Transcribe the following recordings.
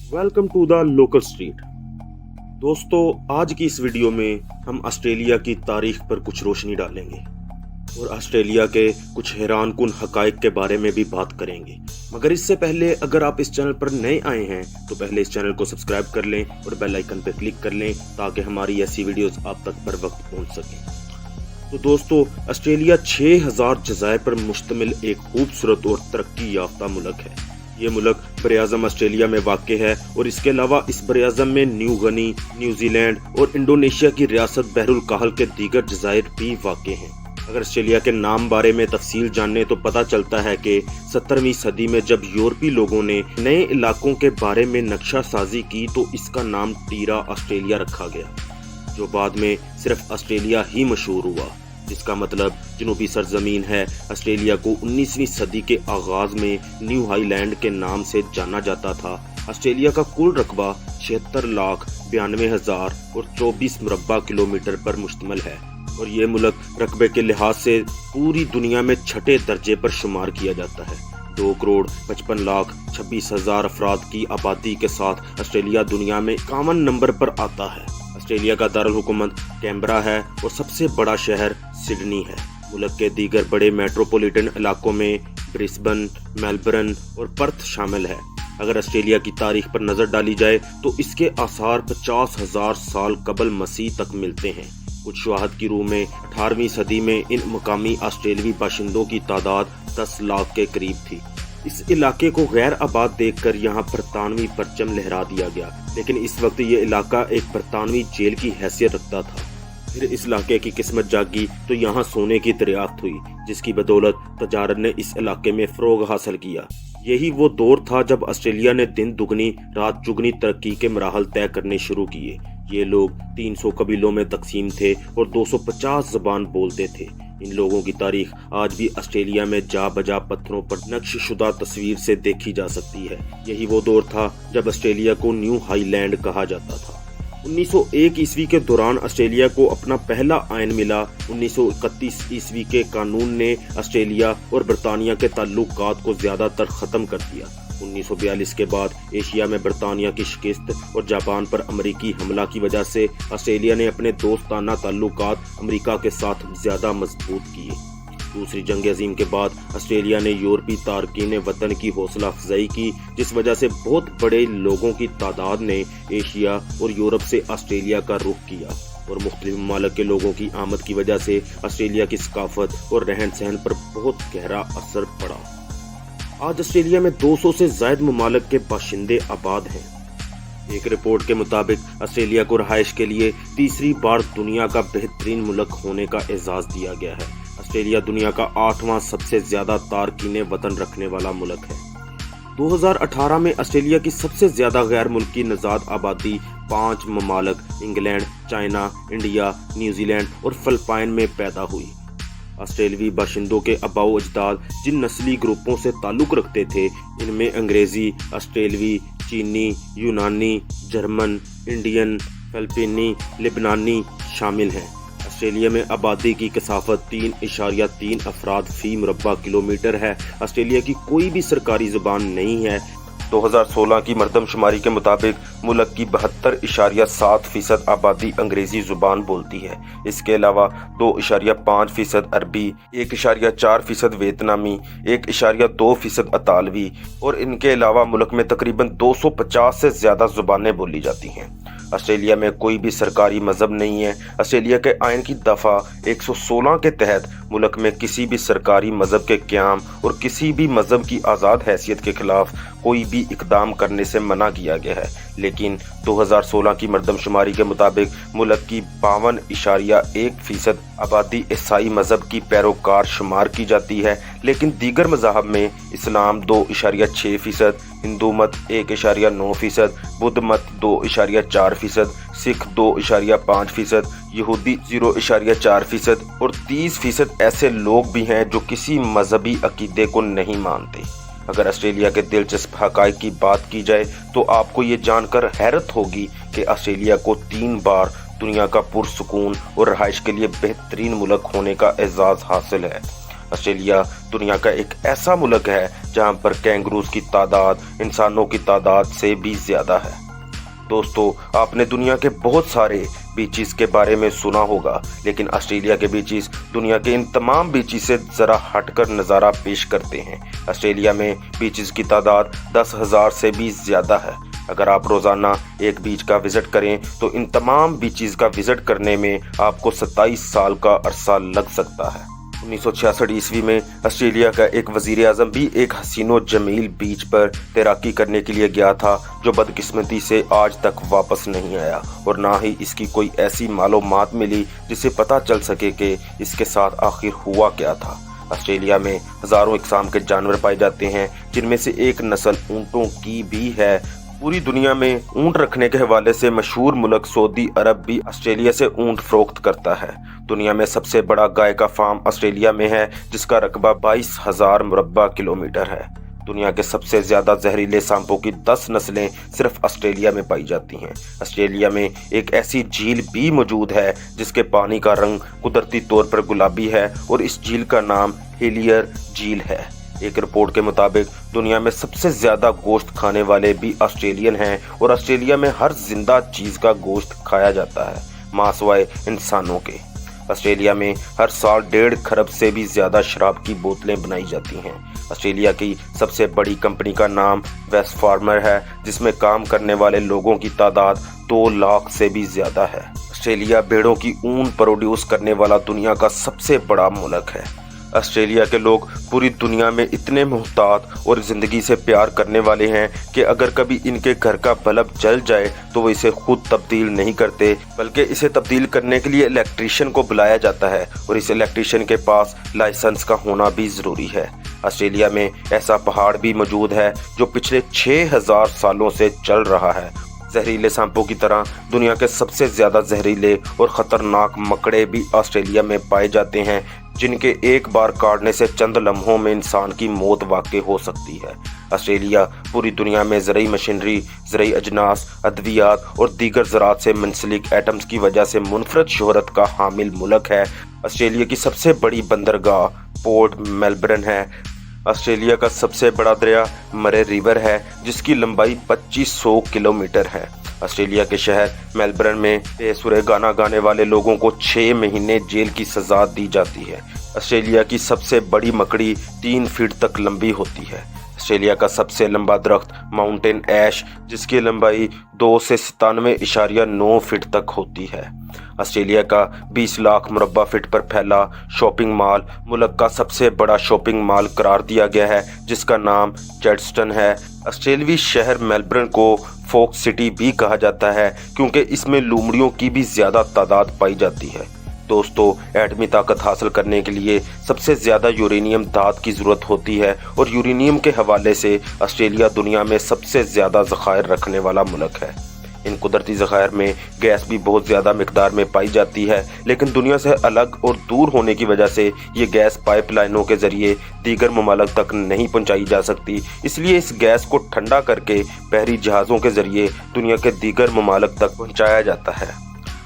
Welcome to the local street. दोस्तों, आज की इस वीडियो में हम ऑस्ट्रेलिया की तारीख पर कुछ रोशनी डालेंगे और ऑस्ट्रेलिया के कुछ हैरानकुन हकाइक के बारे में भी बात करेंगे। मगर इससे पहले अगर आप इस चैनल पर नए आए हैं तो पहले इस चैनल को सब्सक्राइब कर लें और बेल आइकन पर क्लिक कर लें ताकि हमारी ऐसी वीडियोस आप तक बर वक्त पहुंच सकें। तो दोस्तों, ऑस्ट्रेलिया 6000 जज़ायर पर मुश्तमिल एक खूबसूरत और तरक्की याफ्ता मुल्क है। ये मुल्क बरआज़म ऑस्ट्रेलिया में वाक़ है और इसके अलावा इस बरआज़म में न्यू गनी, न्यूजीलैंड और इंडोनेशिया की रियासत बहरुल काहल के दीगर जज़ायर भी वाक़ हैं। अगर ऑस्ट्रेलिया के नाम बारे में तफसील जानने तो पता चलता है कि 17वीं सदी में जब यूरोपी लोगों ने नए इलाकों के बारे में नक्शा साजी की तो इसका नाम टीरा ऑस्ट्रेलिया रखा गया, जो बाद में सिर्फ ऑस्ट्रेलिया ही मशहूर हुआ, जिसका मतलब जनूबी सरजमीन है। ऑस्ट्रेलिया को 19वीं सदी के आगाज में न्यू हाईलैंड के नाम से जाना जाता था। ऑस्ट्रेलिया का कुल रकबा 76,92,000 और 24 मुरब्बा किलोमीटर पर मुश्तमिल है और ये मुल्क रकबे के लिहाज से पूरी दुनिया में छठे दर्जे पर शुमार किया जाता है। 2,55,26,000 अफराद की आबादी के साथ ऑस्ट्रेलिया दुनिया में 51 नंबर पर आता है। ऑस्ट्रेलिया का दारुल हुकूमत कैनबरा है और सबसे बड़ा शहर सिडनी है। मुल्क के दीगर बड़े मेट्रोपॉलिटन इलाकों में ब्रिस्बेन, मेलबर्न और पर्थ शामिल है। अगर ऑस्ट्रेलिया की तारीख पर नज़र डाली जाए तो इसके आसार 50,000 साल कबल मसीह तक मिलते हैं। कुछ शवाहद की रूह में 18वीं सदी में इन मकामी ऑस्ट्रेलियाई बाशिंदों की तादाद 10 लाख के करीब थी। इस इलाके को गैर आबाद देखकर यहाँ बरतानवी परचम लहरा दिया गया, लेकिन इस वक्त ये इलाका एक बरतानवी जेल की हैसियत रखता था। फिर इस इलाके की किस्मत जागी तो यहाँ सोने की दरियाफ्त हुई, जिसकी बदौलत तजारत ने इस इलाके में फरोग हासिल किया। यही वो दौर था जब ऑस्ट्रेलिया ने दिन दुगनी रात चुगनी तरक्की के मराहल तय करने शुरू किए। ये लोग 300 कबीलों में तकसीम थे और 250 ज़बान बोलते थे। इन लोगों की तारीख आज भी ऑस्ट्रेलिया में जा बजा पत्थरों पर नक्श शुदा तस्वीर से देखी जा सकती है। यही वो दौर था जब ऑस्ट्रेलिया को न्यू हाईलैंड कहा जाता था। 1901 ईस्वी के दौरान ऑस्ट्रेलिया को अपना पहला आयन मिला। 1931 ईस्वी के कानून ने ऑस्ट्रेलिया और बरतानिया के ताल्लुकात को ज़्यादातर ख़त्म कर दिया। 1942 के बाद एशिया में बरतानिया की शिकस्त और जापान पर अमरीकी हमला की वजह से ऑस्ट्रेलिया ने अपने दोस्ताना ताल्लुकात अमरीका के साथ ज़्यादा मजबूत किए। दूसरी जंग अजीम के बाद ऑस्ट्रेलिया ने यूरोपी तारकीन वतन की हौसला अफजाई की, जिस वजह से बहुत बड़े लोगों की तादाद ने एशिया और यूरोप से ऑस्ट्रेलिया का रुख किया और मुख्तलिफ ममालिक के लोगों की आमद की वजह से ऑस्ट्रेलिया की सकाफत और रहन सहन पर बहुत गहरा असर पड़ा। आज ऑस्ट्रेलिया में 200 से ज़ायद ममालिक के बाशिंदे आबाद हैं। एक रिपोर्ट के मुताबिक ऑस्ट्रेलिया को रहाइश के लिए तीसरी बार दुनिया का बेहतरीन मुल्क होने का एजाज़ दिया गया है। ऑस्ट्रेलिया दुनिया का 8वां सबसे ज़्यादा तारकीन वतन रखने वाला मुल्क है। 2018 में ऑस्ट्रेलिया की सबसे ज़्यादा गैर मुल्की नज़ाद आबादी 5 ममालिक इंग्लैंड, चाइना, इंडिया, न्यूजीलैंड और फिलिपाइन में पैदा हुई। ऑस्ट्रेलियाई बाशिंदों के आबाओ अजदाद जिन नस्ली ग्रुपों से ताल्लुक़ रखते थे, इनमें अंग्रेज़ी, ऑस्ट्रेलियाई, चीनी, यूनानी, जर्मन, इंडियन, फिलिपीनी, लेबनानी शामिल हैं। ऑस्ट्रेलिया में आबादी की कसाफत 3.3 अफराद फी मुरब्बा किलोमीटर है। ऑस्ट्रेलिया की कोई भी सरकारी ज़ुबान नहीं है। 2016 की मरदमशुमारी के मुताबिक मुल्क की 72.7% आबादी अंग्रेज़ी ज़ुबान बोलती है। इसके अलावा 2.5% अरबी, 1.4% वियतनामी, 1.2% अतालवी और इनके अलावा मुल्क में तकरीबन 250 से ज़्यादा ज़ुबानें बोली जाती हैं। ऑस्ट्रेलिया में कोई भी सरकारी मज़हब नहीं है। ऑस्ट्रेलिया के आइन की दफ़ा 116 के तहत मुल्क में किसी भी सरकारी मज़हब के क़याम और किसी भी मज़हब की आज़ाद हैसियत के ख़िलाफ़ कोई भी इक़दाम करने से मना किया गया है। लेकिन 2016 की मरदमशुमारी के मुताबिक मुल्क की 52.1% आबादी ईसाई मज़हब की पैरोकार शुमार की जाती है, लेकिन दीगर मज़ाहब में इस्लाम 2.6%, हिंदू मत 1.9%, बुद्ध मत 2.4%, सिख 2.5%, यहूदी 0.4% और 30% ऐसे लोग भी हैं जो किसी मजहबी अकीदे को नहीं मानते। अगर ऑस्ट्रेलिया के दिलचस्प हक़ाइक़ की बात की जाए तो आपको ये जानकर हैरत होगी कि ऑस्ट्रेलिया को 3 बार दुनिया का पुरसुकून और रहाइश के लिए बेहतरीन मुल्क होने का एजाज़ हासिल है। ऑस्ट्रेलिया दुनिया का एक ऐसा मुल्क है जहां पर कैंगरूज की तादाद इंसानों की तादाद से भी ज़्यादा है। दोस्तों, आपने दुनिया के बहुत सारे बीचेस के बारे में सुना होगा, लेकिन ऑस्ट्रेलिया के बीचेस दुनिया के इन तमाम बीचेस से ज़रा हटकर नज़ारा पेश करते हैं। ऑस्ट्रेलिया में बीचेस की तादाद 10,000 से भी ज़्यादा है। अगर आप रोज़ाना एक बीच का विज़िट करें तो इन तमाम बीचेस का विज़िट करने में आपको 27 साल का अरसा लग सकता है। 1966 ईस्वी में ऑस्ट्रेलिया का एक वज़ीर आज़म भी एक हसीनो जमील बीच पर तैराकी करने के लिए गया था, जो बदकिस्मती से आज तक वापस नहीं आया और ना ही इसकी कोई ऐसी मालूमात मिली जिससे पता चल सके कि इसके साथ आखिर हुआ क्या था। ऑस्ट्रेलिया में हज़ारों इकसाम के जानवर पाए जाते हैं, जिनमें से एक नस्ल ऊँटों की भी है। पूरी दुनिया में ऊँट रखने के हवाले से मशहूर मुल्क सऊदी अरब भी ऑस्ट्रेलिया से ऊँट फरोख्त करता है। दुनिया में सबसे बड़ा गाय का फार्म ऑस्ट्रेलिया में है, जिसका रकबा 22,000 मुरब्बा किलोमीटर है। दुनिया के सबसे ज़्यादा जहरीले सांपों की 10 नस्लें सिर्फ ऑस्ट्रेलिया में पाई जाती हैं। ऑस्ट्रेलिया में एक ऐसी झील भी मौजूद है जिसके पानी का रंग कुदरती तौर पर गुलाबी है और इस झील का नाम हेलियर झील है। एक रिपोर्ट के मुताबिक दुनिया में सबसे ज़्यादा गोश्त खाने वाले भी ऑस्ट्रेलियन हैं और ऑस्ट्रेलिया में हर जिंदा चीज़ का गोश्त खाया जाता है, मांसवाए इंसानों के। ऑस्ट्रेलिया में हर साल 1.5 खरब से भी ज़्यादा शराब की बोतलें बनाई जाती हैं। ऑस्ट्रेलिया की सबसे बड़ी कंपनी का नाम वेस्टफार्मर है, जिसमें काम करने वाले लोगों की तादाद 2 लाख से भी ज़्यादा है। ऑस्ट्रेलिया भेड़ों की ऊन प्रोड्यूस करने वाला दुनिया का सबसे बड़ा मुल्क है। ऑस्ट्रेलिया के लोग पूरी दुनिया में इतने मुहतात और ज़िंदगी से प्यार करने वाले हैं कि अगर कभी इनके घर का बल्ब जल जाए तो वो इसे खुद तब्दील नहीं करते, बल्कि इसे तब्दील करने के लिए इलेक्ट्रीशियन को बुलाया जाता है और इस इलेक्ट्रीशियन के पास लाइसेंस का होना भी ज़रूरी है। ऑस्ट्रेलिया में ऐसा पहाड़ भी मौजूद है जो पिछले 6,000 सालों से चल रहा है। जहरीले सांपों की तरह दुनिया के सबसे ज़्यादा जहरीले और ख़तरनाक मकड़े भी ऑस्ट्रेलिया में पाए जाते हैं, जिनके एक बार काटने से चंद लम्हों में इंसान की मौत वाक़ई हो सकती है। ऑस्ट्रेलिया पूरी दुनिया में ज़रई मशीनरी, ज़रई अजनास, अद्वियात और दीगर ज़रात से मुंसलिक एटम्स की वजह से मुनफरद शोहरत का हामिल मुल्क है। ऑस्ट्रेलिया की सबसे बड़ी बंदरगाह पोर्ट मेलबर्न है। ऑस्ट्रेलिया का सबसे बड़ा दरिया मरे रिवर है, जिसकी लंबाई 2500 किलोमीटर है। ऑस्ट्रेलिया के शहर मेलबर्न में बेसुरे गाना गाने वाले लोगों को 6 महीने जेल की सज़ा दी जाती है। ऑस्ट्रेलिया की सबसे बड़ी मकड़ी 3 फीट तक लंबी होती है। ऑस्ट्रेलिया का सबसे लंबा दरख्त माउंटेन ऐश, जिसकी लंबाई 2 से 97.9 फीट तक होती है। ऑस्ट्रेलिया का 20 लाख मुरब्बा फीट पर फैला शॉपिंग मॉल मुल्क का सबसे बड़ा शॉपिंग मॉल करार दिया गया है, जिसका नाम चैडस्टन है। ऑस्ट्रेलवी शहर मेलबर्न को फोक सिटी भी कहा जाता है, क्योंकि इसमें लोमड़ियों की भी ज़्यादा तादाद पाई जाती है। दोस्तों, एटमी ताकत हासिल करने के लिए सबसे ज़्यादा यूरेनियम धात की ज़रूरत होती है और यूरेनियम के हवाले से ऑस्ट्रेलिया दुनिया में सबसे ज़्यादा ज़खायर रखने वाला मुल्क है। इन कुदरती ज़खायर में गैस भी बहुत ज़्यादा मिकदार में पाई जाती है, लेकिन दुनिया से अलग और दूर होने की वजह से ये गैस पाइपलाइनों के ज़रिए दीगर ममालिक तक नहीं पहुंचाई जा सकती। इसलिए इस गैस को ठंडा करके बहरी जहाज़ों के ज़रिए दुनिया के दीगर ममालिक तक पहुंचाया जाता है।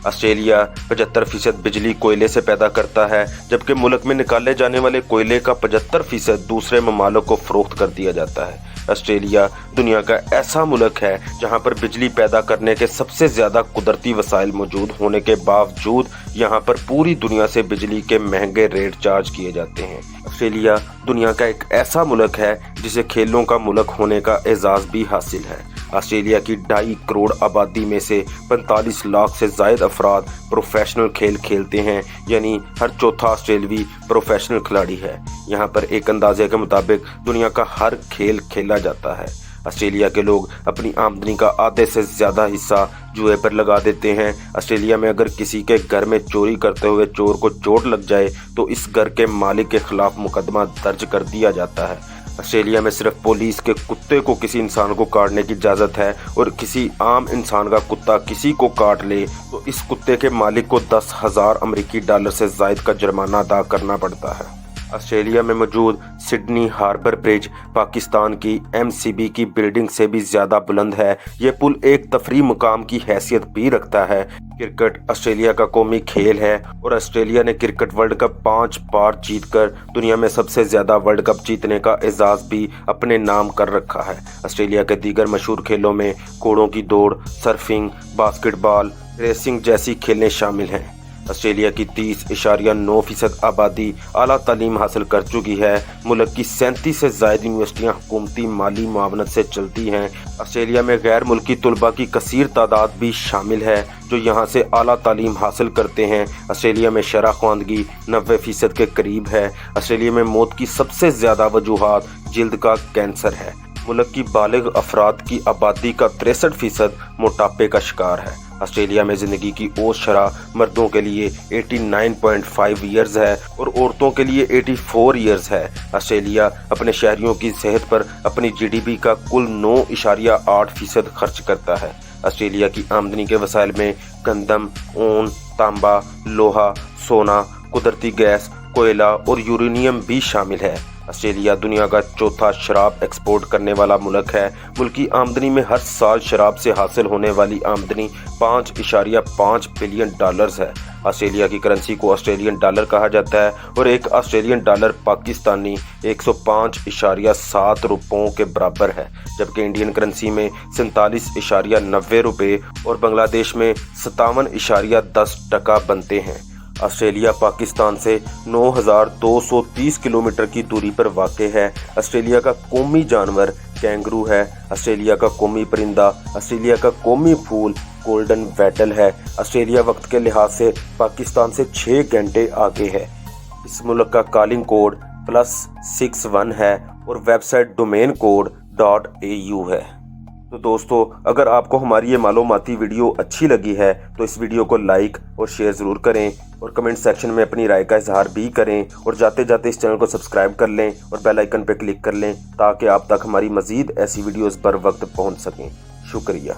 ऑस्ट्रेलिया 75% बिजली कोयले से पैदा करता है, जबकि मुल्क में निकाले जाने वाले कोयले का 75% दूसरे ममालिक को फ़रोख्त कर दिया जाता है। ऑस्ट्रेलिया दुनिया का ऐसा मुल्क है जहां पर बिजली पैदा करने के सबसे ज़्यादा कुदरती वसाइल मौजूद होने के बावजूद यहां पर पूरी दुनिया से बिजली के महंगे रेट चार्ज किए जाते हैं। ऑस्ट्रेलिया दुनिया का एक ऐसा मुल्क है जिसे खेलों का मुल्क होने का एजाज़ भी हासिल है। ऑस्ट्रेलिया की 2.5 करोड़ आबादी में से 45 लाख से ज़ायद अफराद प्रोफेशनल खेल खेलते हैं, यानी हर चौथा ऑस्ट्रेलवी प्रोफेशनल खिलाड़ी है। यहाँ पर एक अंदाजे के मुताबिक दुनिया का हर खेल खेला जाता है। ऑस्ट्रेलिया के लोग अपनी आमदनी का आधे से ज़्यादा हिस्सा जुए पर लगा देते हैं। ऑस्ट्रेलिया में अगर किसी के घर में चोरी करते हुए चोर को चोट लग जाए तो इस घर के मालिक के खिलाफ मुकदमा दर्ज कर दिया जाता है। ऑस्ट्रेलिया में सिर्फ पुलिस के कुत्ते को किसी इंसान को काटने की इजाज़त है, और किसी आम इंसान का कुत्ता किसी को काट ले तो इस कुत्ते के मालिक को $10,000 अमेरिकी से ज़ायद का जुर्माना अदा करना पड़ता है। ऑस्ट्रेलिया में मौजूद सिडनी हार्बर ब्रिज पाकिस्तान की MCB की बिल्डिंग से भी ज़्यादा बुलंद है। ये पुल एक तफरी मुकाम की हैसियत भी रखता है। क्रिकेट ऑस्ट्रेलिया का कौमी खेल है और ऑस्ट्रेलिया ने क्रिकेट वर्ल्ड कप 5 बार जीतकर दुनिया में सबसे ज़्यादा वर्ल्ड कप जीतने का एजाज़ भी अपने नाम कर रखा है। ऑस्ट्रेलिया के दीगर मशहूर खेलों में घोड़ों की दौड़, सर्फिंग, बास्केटबॉल, रेसिंग जैसी खेलें शामिल हैं। ऑस्ट्रेलिया की 30.9% आबादी आला तालीम हासिल कर चुकी है। मुल्क की 37 से ज़ायद यूनिवर्सिटियाँ हुकूमती माली मुआवनत से चलती हैं। ऑस्ट्रेलिया में गैर मुल्की तलबा की कसीर तादाद भी शामिल है जो यहाँ से आला तालीम हासिल करते हैं। ऑस्ट्रेलिया में शरह ख्वानदगी 90% के करीब है। ऑस्ट्रेलिया में मौत की सबसे ज़्यादा वजूहात जिल्द का कैंसर है। मुल्क की बालिग अफराद की आबादी का 63% मोटापे का शिकार है। ऑस्ट्रेलिया में ज़िंदगी की औसत शरह मर्दों के लिए 89.5 ईयर्स है और औरतों के लिए 84 ईयर्स है। ऑस्ट्रेलिया अपने शहरियों की सेहत पर अपनी GDP का कुल 9.8% खर्च करता है। ऑस्ट्रेलिया की आमदनी के वसाइल में गंदम, ऊन, तांबा, लोहा, सोना, कुदरती गैस, कोयला और यूरेनियम भी शामिल है। ऑस्ट्रेलिया दुनिया का चौथा शराब एक्सपोर्ट करने वाला मुल्क है। मुल्क की आमदनी में हर साल शराब से हासिल होने वाली आमदनी $5.5 बिलियन है। ऑस्ट्रेलिया की करेंसी को ऑस्ट्रेलियन डॉलर कहा जाता है और एक ऑस्ट्रेलियन डॉलर पाकिस्तानी 105.7 रुपयों के बराबर है, जबकि इंडियन करेंसी में 47.90 रुपये और बांग्लादेश में 57.10 बनते हैं। ऑस्ट्रेलिया पाकिस्तान से 9,230 किलोमीटर की दूरी पर वाक़ है। ऑस्ट्रेलिया का कौमी जानवर कैंगरू है। ऑस्ट्रेलिया का कौमी परिंदा, ऑस्ट्रेलिया का कौमी फूल गोल्डन वेटल है। ऑस्ट्रेलिया वक्त के लिहाज से पाकिस्तान से 6 घंटे आगे है। इस मुल्क का कॉलिंग कोड +61 है और वेबसाइट डोमेन कोड .au है। तो दोस्तों, अगर आपको हमारी ये मालूमाती वीडियो अच्छी लगी है तो इस वीडियो को लाइक और शेयर ज़रूर करें और कमेंट सेक्शन में अपनी राय का इजहार भी करें और जाते जाते इस चैनल को सब्सक्राइब कर लें और बेल आइकन पर क्लिक कर लें ताकि आप तक हमारी मज़ीद ऐसी वीडियोज़ पर वक्त पहुंच सकें। शुक्रिया।